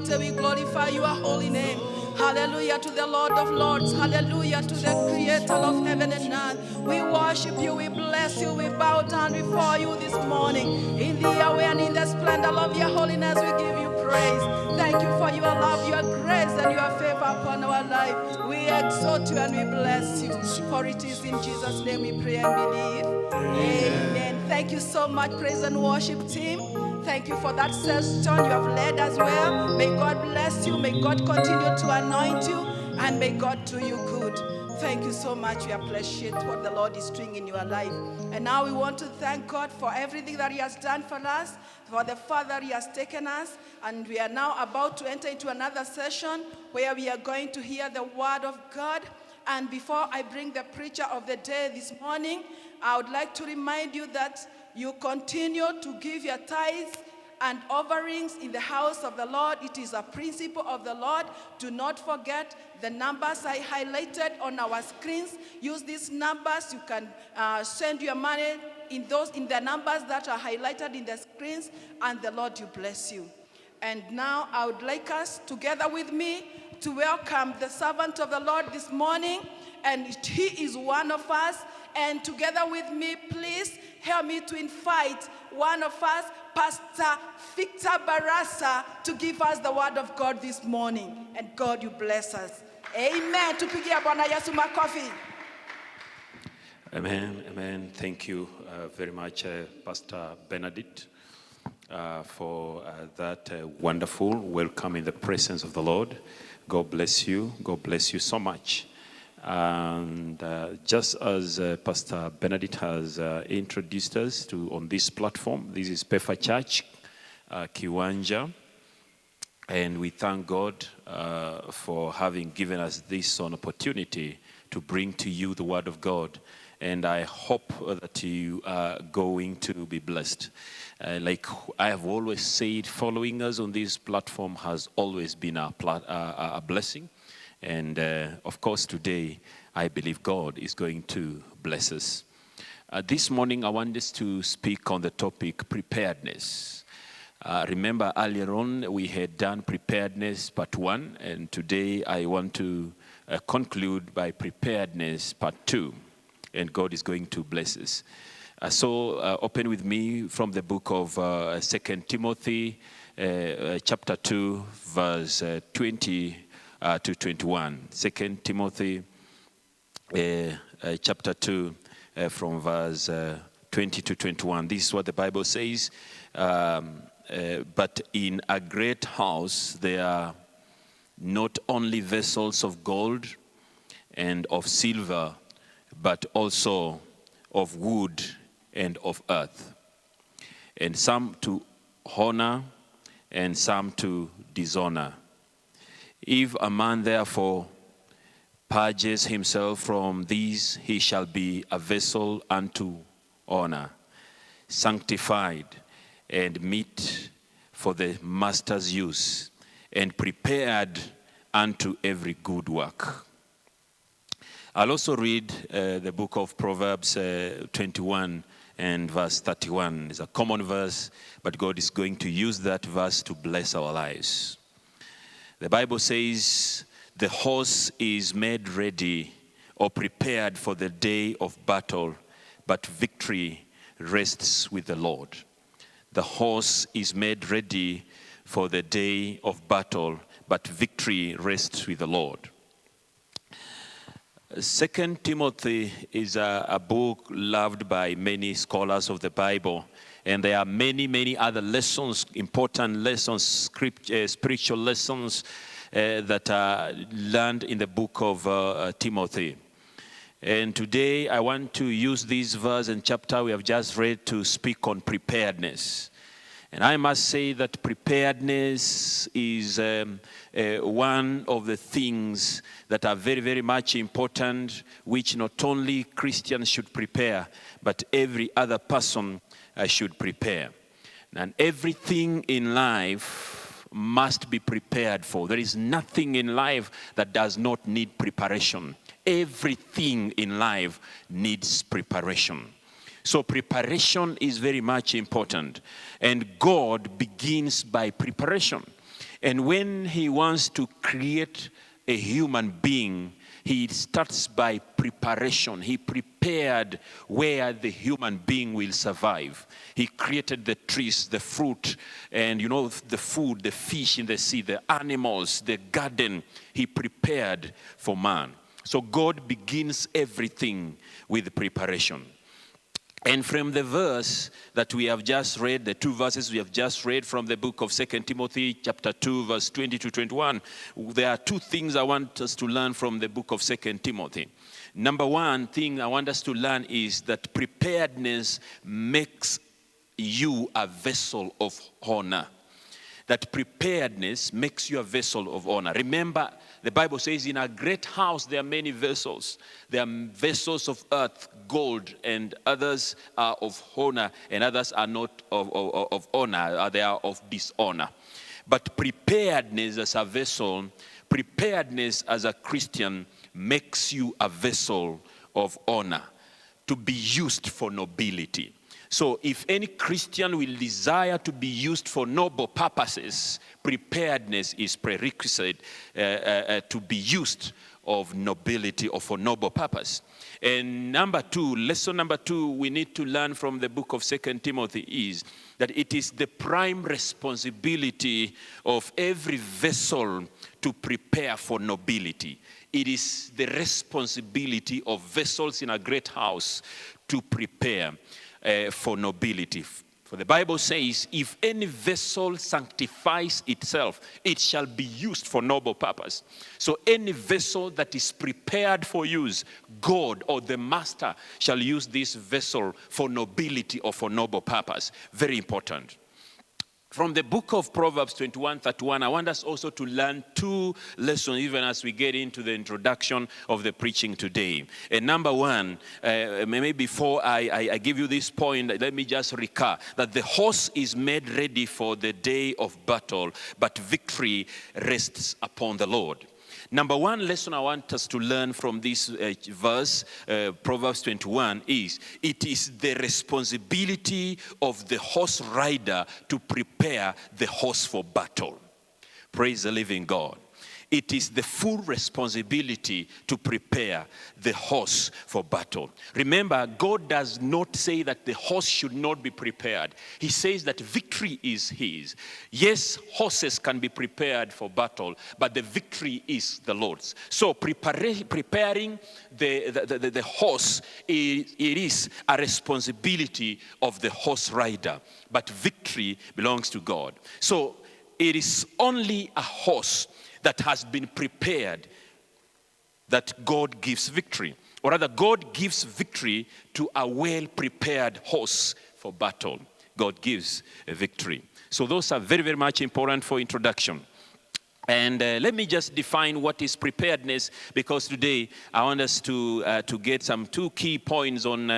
exalted. We glorify your holy name. Hallelujah to the Lord of Lords. Hallelujah to the Creator of heaven and earth. We worship you. We bless you. We bow down before you this morning. In the hour and in the splendor of your holiness, we give you praise. Thank you for your love, your grace, and your favor upon our life. We exalt you and we bless you. For it is in Jesus' name we pray and believe. Amen. Thank you so much, praise and worship team. Thank you for that session you have led as well. May God bless you. May God continue to anoint you. And may God do you good. Thank you so much. We appreciate what the Lord is doing in your life. And now we want to thank God for everything that He has done for us, for the further He has taken us. And we are now about to enter into another session where we are going to hear the word of God. And before I bring the preacher of the day this morning, I would like to remind you that you continue to give your tithes and offerings in the house of the Lord. It is a principle of the Lord. Do not forget the numbers I highlighted on our screens. Use these numbers. You can send your money in the numbers that are highlighted in the screens, and the Lord will bless you. And now I would like us, together with me, to welcome the servant of the Lord this morning. And he is one of us. And together with me, please help me to invite one of us, Pastor Victor Barasa, to give us the word of God this morning. And God, you bless us. Amen. Tupigia Bwana Yesu makofi. Amen. Amen. Thank you very much, Pastor Benedict, for that wonderful welcome in the presence of the Lord. God bless you. God bless you so much. And just as Pastor Benedict has introduced us to on this platform, this is Pefa Church, Kiwanja. And we thank God for having given us this opportunity to bring to you the word of God. And I hope that you are going to be blessed. Like I have always said, following us on this platform has always been a blessing. And of course, today, I believe God is going to bless us. This morning, I want us to speak on the topic preparedness. Remember, earlier on, we had done preparedness part 1, and today I want to conclude by preparedness part 2. And God is going to bless us. So open with me from the book of 2 Timothy, chapter 2, verse 20 to 21. 2 Timothy, chapter 2, from verse 20 to 21. This is what the Bible says. But in a great house there are not only vessels of gold and of silver, but also of wood and of earth, and some to honor and some to dishonor. If a man therefore purges himself from these, he shall be a vessel unto honor, sanctified and meet for the master's use, and prepared unto every good work. I'll also read the book of Proverbs 21 and verse 31. It's a common verse, but God is going to use that verse to bless our lives. The Bible says, the horse is made ready or prepared for the day of battle, but victory rests with the Lord. The horse is made ready for the day of battle, but victory rests with the Lord. 2 Timothy is a book loved by many scholars of the Bible. And there are many, many other lessons, important lessons, spiritual lessons that are learned in the book of Timothy. And today I want to use this verse and chapter we have just read to speak on preparedness. And I must say that preparedness is one of the things that are very, very much important, which not only Christians should prepare, but every other person should prepare. And everything in life must be prepared for. There is nothing in life that does not need preparation. Everything in life needs preparation. So preparation is very much important. And God begins by preparation. And when he wants to create a human being, he starts by preparation. He prepared where the human being will survive. He created the trees, the fruit, and the food, the fish in the sea, the animals, the garden. He prepared for man. So God begins everything with preparation. And from the verse that we have just read, the two verses we have just read from the book of 2 Timothy chapter 2, verse 20 to 21, there are two things I want us to learn from the book of 2 Timothy. Number one thing I want us to learn is that preparedness makes you a vessel of honor. That preparedness makes you a vessel of honor. Remember, the Bible says in a great house there are many vessels. There are vessels of earth, gold, and others are of honor, and others are not of honor, they are of dishonor. But preparedness as a vessel, preparedness as a Christian makes you a vessel of honor to be used for nobility. So if any Christian will desire to be used for noble purposes, preparedness is prerequisite to be used of nobility or for noble purpose. And lesson number two we need to learn from the book of 2 Timothy is that it is the prime responsibility of every vessel to prepare for nobility. It is the responsibility of vessels in a great house to prepare for nobility. For the Bible says, if any vessel sanctifies itself, it shall be used for noble purpose. So any vessel that is prepared for use, God or the master shall use this vessel for nobility or for noble purpose. Very important. From the book of Proverbs 21:31, I want us also to learn two lessons even as we get into the introduction of the preaching today. And number one, maybe before I give you this point, let me just recap that the horse is made ready for the day of battle, but victory rests upon the Lord. Number one lesson I want us to learn from this verse, Proverbs 21, is it is the responsibility of the horse rider to prepare the horse for battle. Praise the living God. It is the full responsibility to prepare the horse for battle. Remember, God does not say that the horse should not be prepared. He says that victory is his. Yes, horses can be prepared for battle, but the victory is the Lord's. So preparing the horse, it is a responsibility of the horse rider, but victory belongs to God. So it is only a horse that has been prepared that God gives victory. Or rather, God gives victory to a well-prepared horse for battle. God gives a victory. So those are very, very much important for introduction. And let me just define what is preparedness, because today I want us to get some two key points on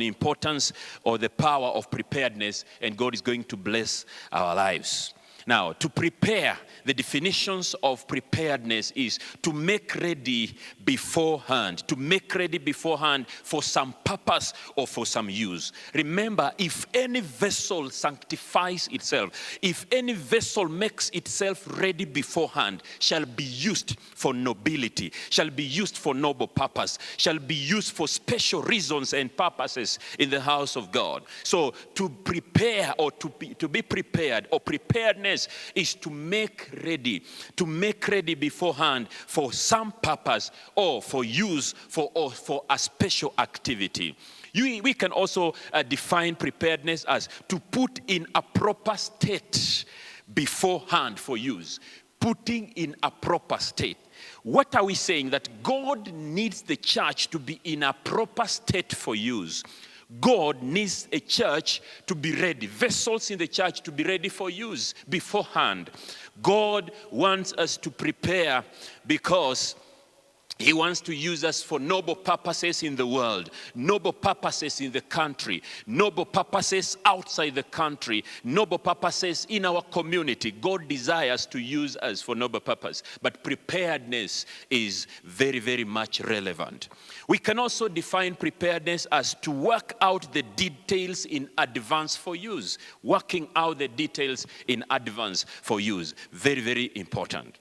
importance or the power of preparedness, and God is going to bless our lives. Now, to prepare, the definitions of preparedness is to make ready beforehand. To make ready beforehand for some purpose or for some use. Remember, if any vessel sanctifies itself, if any vessel makes itself ready beforehand, shall be used for nobility, shall be used for noble purpose, shall be used for special reasons and purposes in the house of God. So, to prepare or to be prepared, or preparedness is to make ready beforehand for some purpose or for use for a special activity. We can also define preparedness as to put in a proper state beforehand for use. Putting in a proper state. What are we saying? That God needs the church to be in a proper state for use. God needs a church to be ready, vessels in the church to be ready for use beforehand. God wants us to prepare because He wants to use us for noble purposes in the world, noble purposes in the country, noble purposes outside the country, noble purposes in our community. God desires to use us for noble purpose, but preparedness is very, very much relevant. We can also define preparedness as to work out the details in advance for use. Working out the details in advance for use. Very, very important.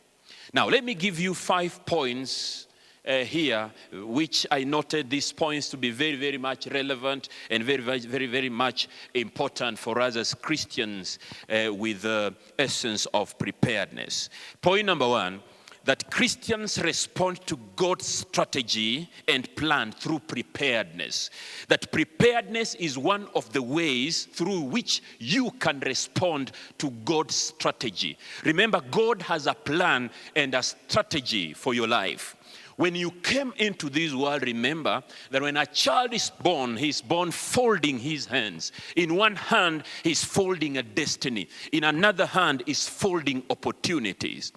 Now, let me give you 5 points here, which I noted these points to be very, very much relevant and very, very, very much important for us as Christians with the essence of preparedness. Point number 1, that Christians respond to God's strategy and plan through preparedness. That preparedness is one of the ways through which you can respond to God's strategy. Remember, God has a plan and a strategy for your life. When you came into this world, remember that when a child is born, he's born folding his hands. In one hand, he's folding a destiny. In another hand, he's folding opportunities.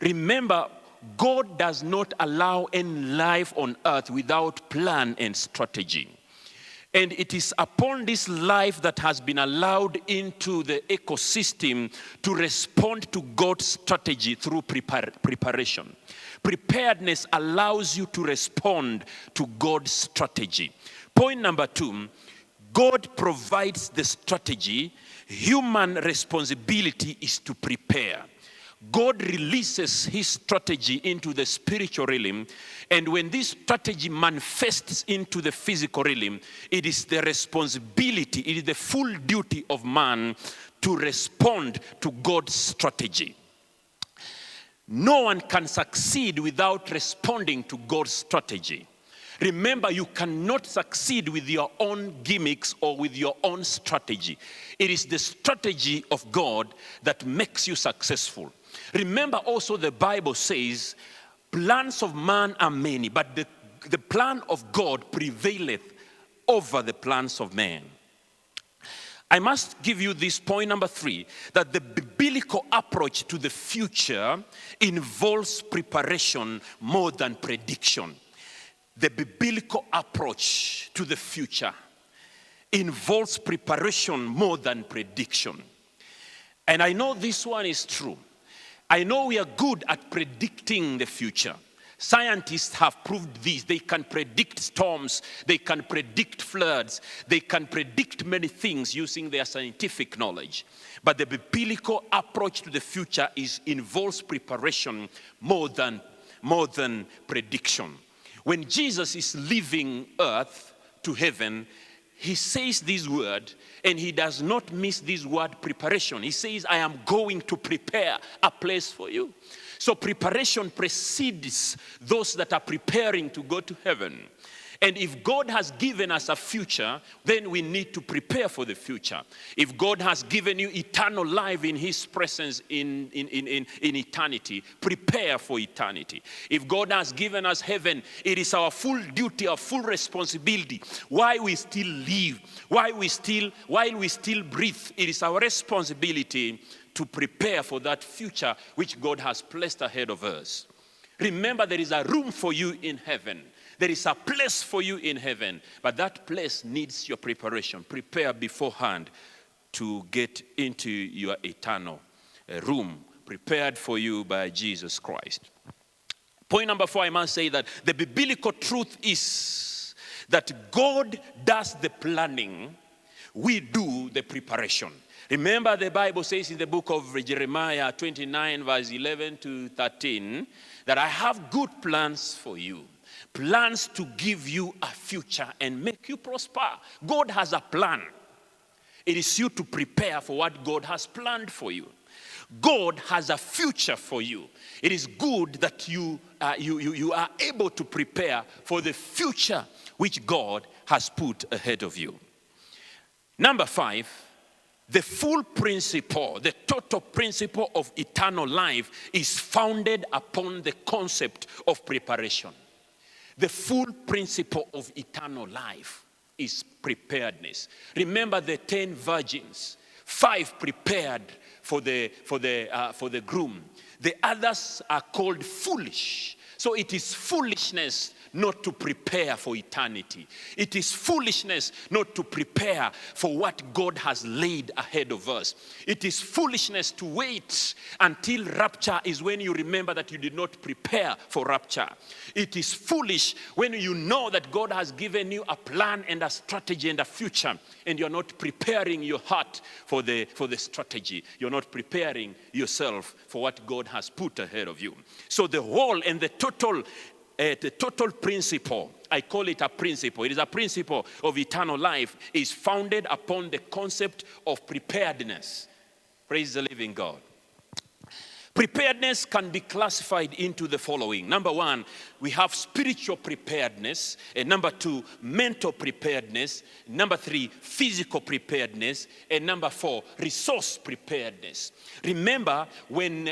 Remember, God does not allow any life on earth without plan and strategy. And it is upon this life that has been allowed into the ecosystem to respond to God's strategy through preparation. Preparedness allows you to respond to God's strategy. Point number 2, God provides the strategy. Human responsibility is to prepare. God releases his strategy into the spiritual realm, and when this strategy manifests into the physical realm, it is the responsibility, it is the full duty of man to respond to God's strategy. No one can succeed without responding to God's strategy. Remember, you cannot succeed with your own gimmicks or with your own strategy. It is the strategy of God that makes you successful. Remember also the Bible says, plans of man are many, but the plan of God prevaileth over the plans of man. I must give you this point number 3, that the biblical approach to the future involves preparation more than prediction. The biblical approach to the future involves preparation more than prediction. And I know this one is true. I know we are good at predicting the future. Scientists have proved this. They can predict storms. They can predict floods. They can predict many things using their scientific knowledge. But the biblical approach to the future involves preparation more than prediction. When Jesus is leaving earth to heaven, he says this word, and he does not miss this word preparation. He says, I am going to prepare a place for you. So preparation precedes those that are preparing to go to heaven. And if God has given us a future, then we need to prepare for the future. If God has given you eternal life in his presence in eternity, prepare for eternity. If God has given us heaven, it is our full duty, our full responsibility. While we still live, while we still breathe, it is our responsibility to prepare for that future which God has placed ahead of us. Remember, there is a room for you in heaven. There is a place for you in heaven, but that place needs your preparation. Prepare beforehand to get into your eternal room prepared for you by Jesus Christ. Point number 4, I must say that the biblical truth is that God does the planning, we do the preparation. Remember, the Bible says in the book of Jeremiah 29 verse 11 to 13 that I have good plans for you. Plans to give you a future and make you prosper. God has a plan. It is you to prepare for what God has planned for you. God has a future for you. It is good that you are able to prepare for the future which God has put ahead of you. Number 5, the full principle, the total principle of eternal life is founded upon the concept of preparation. The full principle of eternal life is preparedness. Remember the 10 virgins, 5 prepared for the groom. The others are called foolish. So it is foolishness not to prepare for eternity. It is foolishness not to prepare for what God has laid ahead of us. It is foolishness to wait until rapture is when you remember that you did not prepare for rapture. It is foolish when you know that God has given you a plan and a strategy and a future, and you're not preparing your heart for the strategy. You're not preparing yourself for what God has put ahead of you. So the whole and the total principle, I call it a principle. It is a principle of eternal life, is founded upon the concept of preparedness. Praise the living God. Preparedness can be classified into the following. Number one, we have spiritual preparedness. And number two, mental preparedness. Number three, physical preparedness. And number four, resource preparedness. Remember, when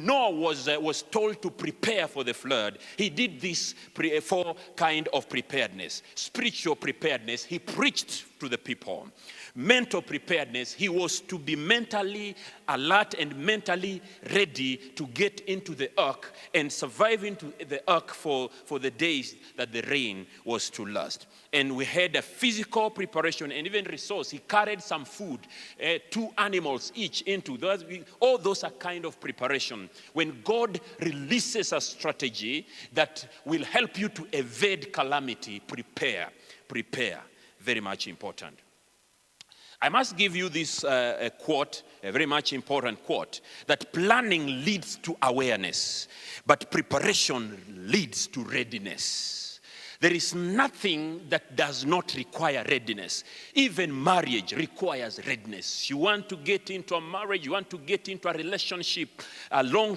Noah was told to prepare for the flood, he did this four kind of preparedness. Spiritual preparedness, he preached to the people. Mental preparedness, he was to be mentally alert and mentally ready to get into the ark and survive into the ark for the days that the rain was to last. And we had a physical preparation and even resource. He carried some food, 2 animals each into those. All those are kind of preparation. When God releases a strategy that will help you to evade calamity, prepare. Very much important. I must give you this quote, a very much important quote, that planning leads to awareness, but preparation leads to readiness. There is nothing that does not require readiness. Even marriage requires readiness. You want to get into a marriage, you want to get into a relationship, a long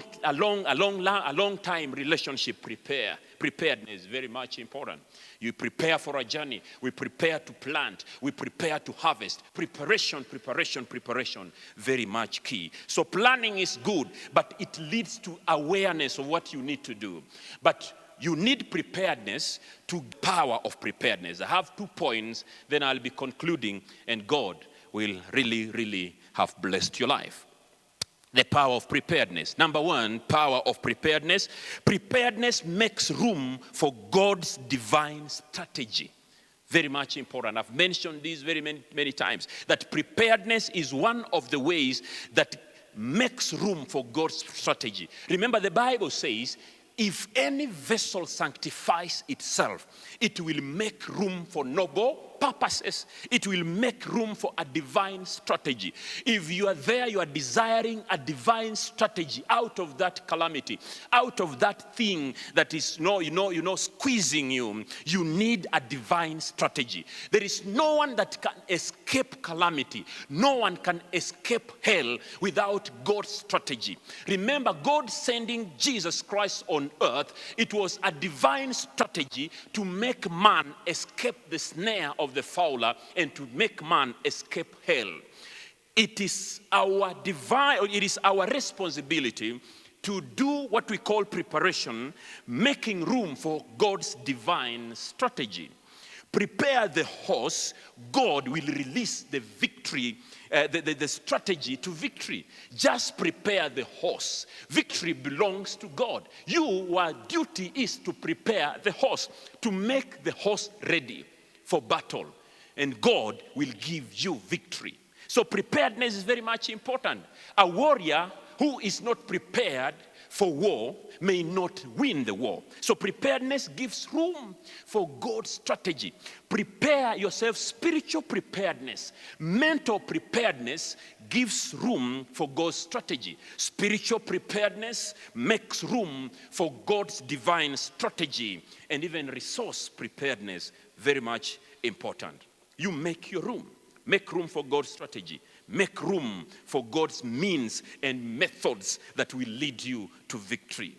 time relationship, prepare. Preparedness is very much important. You prepare for a journey. We prepare to plant. We prepare to harvest. Preparation, very much key. So planning is good, but it leads to awareness of what you need to do. But you need preparedness to power of preparedness. I have 2 points, then I'll be concluding, and God will really have blessed your life. The power of preparedness. Number one, power of preparedness. Preparedness makes room for God's divine strategy. Very much important. I've mentioned this very many times, that preparedness is one of the ways that makes room for God's strategy. Remember, the Bible says, if any vessel sanctifies itself, it will make room for noble purposes. It will make room for a divine strategy. If you are there, you are desiring a divine strategy out of that calamity, out of that thing that is squeezing you. You need a divine strategy. There is no one that can escape calamity. No one can escape hell without God's strategy. Remember, God sending Jesus Christ on earth, it was a divine strategy to make man escape the snare of the fowler and to make man escape hell. It is our responsibility to do what we call preparation, making room for God's divine strategy. Prepare the horse, God will release the victory, the strategy to victory. Just prepare the horse. Victory belongs to God. Your duty is to prepare the horse, to make the horse ready for battle. And God will give you victory. So preparedness is very much important. A warrior who is not prepared for war may not win the war. So preparedness gives room for God's strategy. Prepare yourself. Spiritual preparedness, mental preparedness gives room for God's strategy. Spiritual preparedness makes room for God's divine strategy. And even resource preparedness, very much important. You make your room. Make room for God's strategy. Make room for God's means and methods that will lead you to victory.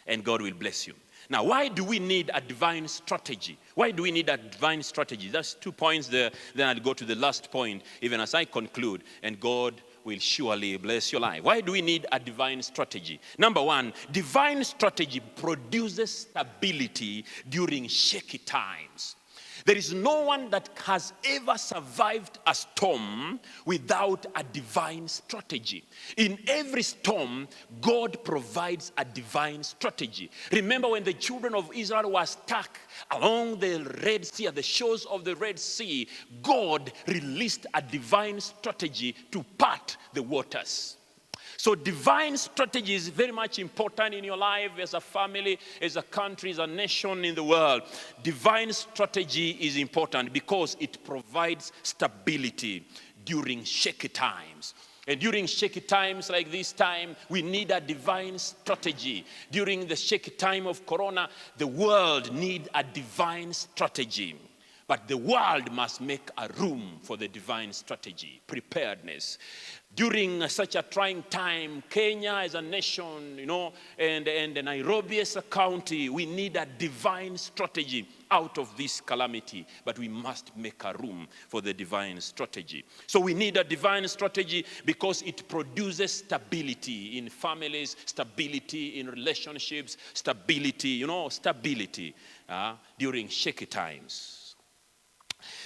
And God will bless you. Now, why do we need a divine strategy? Why do we need a divine strategy? That's 2 points there. Then I'll go to the last point, even as I conclude. And God will surely bless your life. Why do we need a divine strategy? Number one, divine strategy produces stability during shaky times. There is no one that has ever survived a storm without a divine strategy. In every storm, God provides a divine strategy. Remember when the children of Israel were stuck along the Red Sea, at the shores of the Red Sea, God released a divine strategy to part the waters. So divine strategy is very much important in your life as a family, as a country, as a nation in the world. Divine strategy is important because it provides stability during shaky times. And during shaky times like this time, we need a divine strategy. During the shaky time of Corona, the world needs a divine strategy. But the world must make a room for the divine strategy, preparedness. During such a trying time, Kenya as a nation, and Nairobi as a county, we need a divine strategy out of this calamity. But we must make a room for the divine strategy. So we need a divine strategy because it produces stability in families, stability in relationships, stability during shaky times.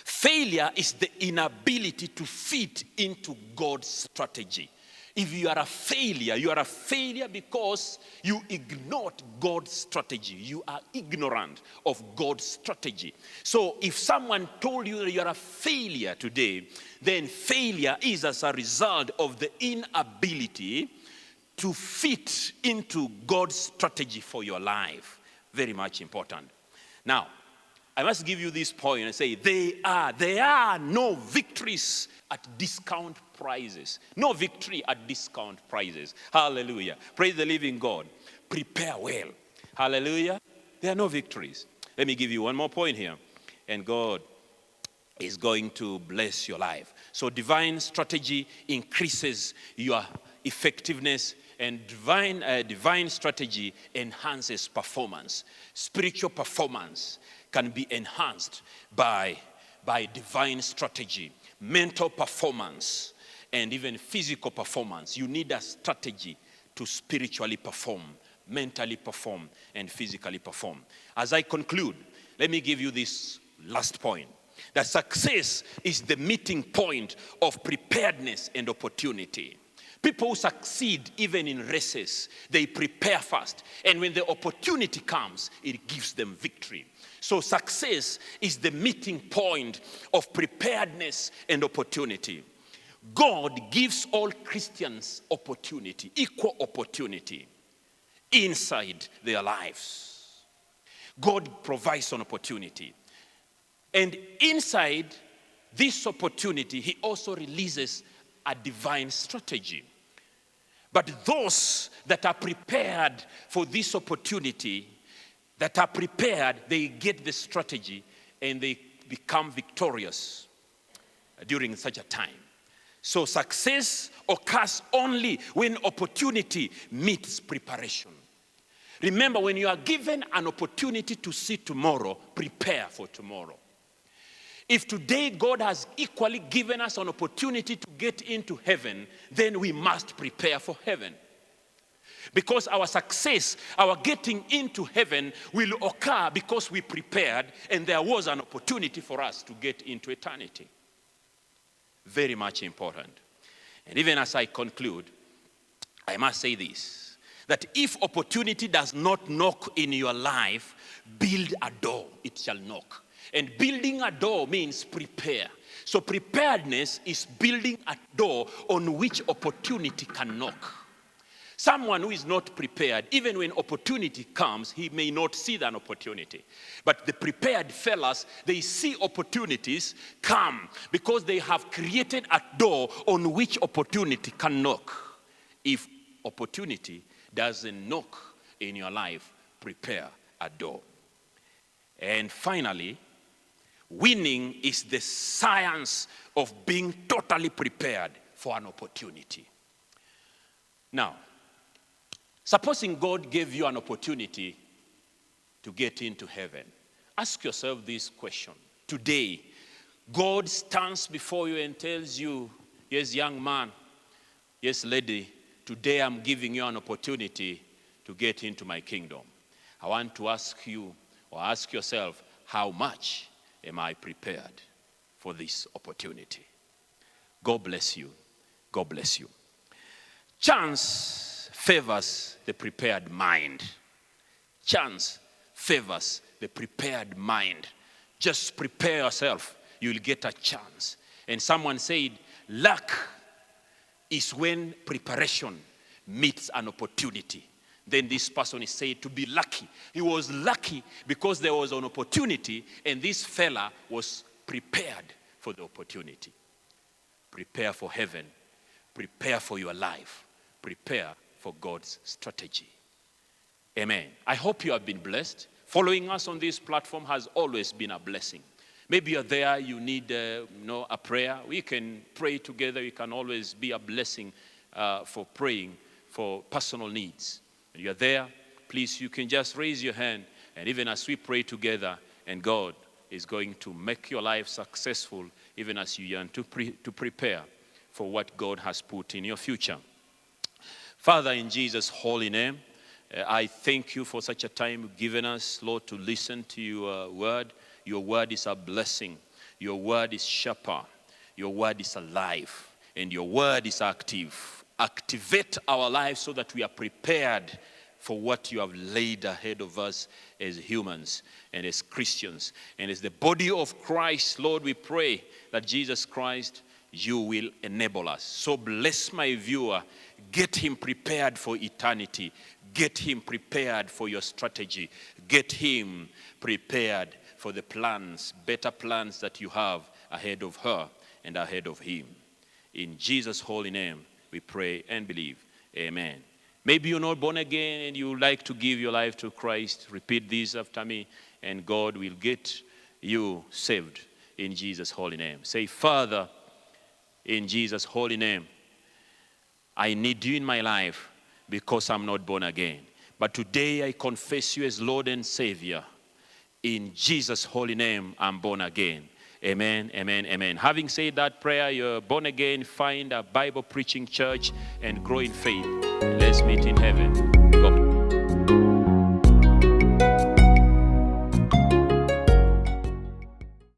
Failure is the inability to fit into God's strategy. If you are a failure because you ignored God's strategy. You are ignorant of God's strategy. So if someone told you that you are a failure today, then failure is as a result of the inability to fit into God's strategy for your life. Very much important. Now, I must give you this point and say there are no victories at discount prices. No victory at discount prices. Hallelujah. Praise the living God. Prepare well. Hallelujah. There are no victories. Let me give you one more point here. And God is going to bless your life. So divine strategy increases your effectiveness, and divine strategy enhances performance. Spiritual performance can be enhanced by divine strategy. Mental performance and even physical performance. You need a strategy to spiritually perform, mentally perform, and physically perform. As I conclude, let me give you this last point. That success is the meeting point of preparedness and opportunity. People who succeed even in races, they prepare first. And when the opportunity comes, it gives them victory. So success is the meeting point of preparedness and opportunity. God gives all Christians opportunity, equal opportunity inside their lives. God provides an opportunity. And inside this opportunity, he also releases a divine strategy. But those that are prepared for this opportunity, they get the strategy and they become victorious during such a time. So success occurs only when opportunity meets preparation. Remember, when you are given an opportunity to see tomorrow, prepare for tomorrow. If today God has equally given us an opportunity to get into heaven, then we must prepare for heaven. Because our success, our getting into heaven will occur because we prepared and there was an opportunity for us to get into eternity. Very much important. And even as I conclude, I must say this, that if opportunity does not knock in your life, build a door, it shall knock. And building a door means prepare. So preparedness is building a door on which opportunity can knock. Someone who is not prepared, even when opportunity comes, he may not see that opportunity. But the prepared fellas, they see opportunities come because they have created a door on which opportunity can knock. If opportunity doesn't knock in your life, prepare a door. And finally, winning is the science of being totally prepared for an opportunity. Now, supposing God gave you an opportunity to get into heaven, ask yourself this question. Today, God stands before you and tells you, yes, young man, yes, lady, today I'm giving you an opportunity to get into my kingdom. I want to ask you, or ask yourself, how much am I prepared for this opportunity? God bless you. God bless you. Chance favors the prepared mind. Chance favors the prepared mind. Just prepare yourself. You'll get a chance. And someone said, luck is when preparation meets an opportunity. Then this person is said to be lucky. He was lucky because there was an opportunity, and this fella was prepared for the opportunity. Prepare for heaven. Prepare for your life. Prepare for God's strategy. Amen. I hope you have been blessed. Following us on this platform has always been a blessing. Maybe you're there, you need a prayer. We can pray together. You can always be a blessing for praying for personal needs. And you're there, please, you can just raise your hand. And even as we pray together, and God is going to make your life successful, even as you yearn to prepare for what God has put in your future. Father, in Jesus' holy name, I thank you for such a time you've given us, Lord, to listen to your word. Your word is a blessing. Your word is sharper. Your word is alive. And your word is active. Activate our lives so that we are prepared for what you have laid ahead of us as humans and as Christians. And as the body of Christ, Lord, we pray that Jesus Christ, you will enable us. So bless my viewer. Get him prepared for eternity. Get him prepared for your strategy. Get him prepared for the plans, better plans that you have ahead of her and ahead of him. In Jesus' holy name, we pray and believe. Amen. Maybe you're not born again and you would like to give your life to Christ. Repeat this after me, and God will get you saved in Jesus' holy name. Say, Father, in Jesus' holy name, I need you in my life because I'm not born again. But today I confess you as Lord and Savior. In Jesus' holy name, I'm born again. Amen, amen, amen. Having said that prayer, you're born again, find a Bible preaching church and grow in faith. Let's meet in heaven.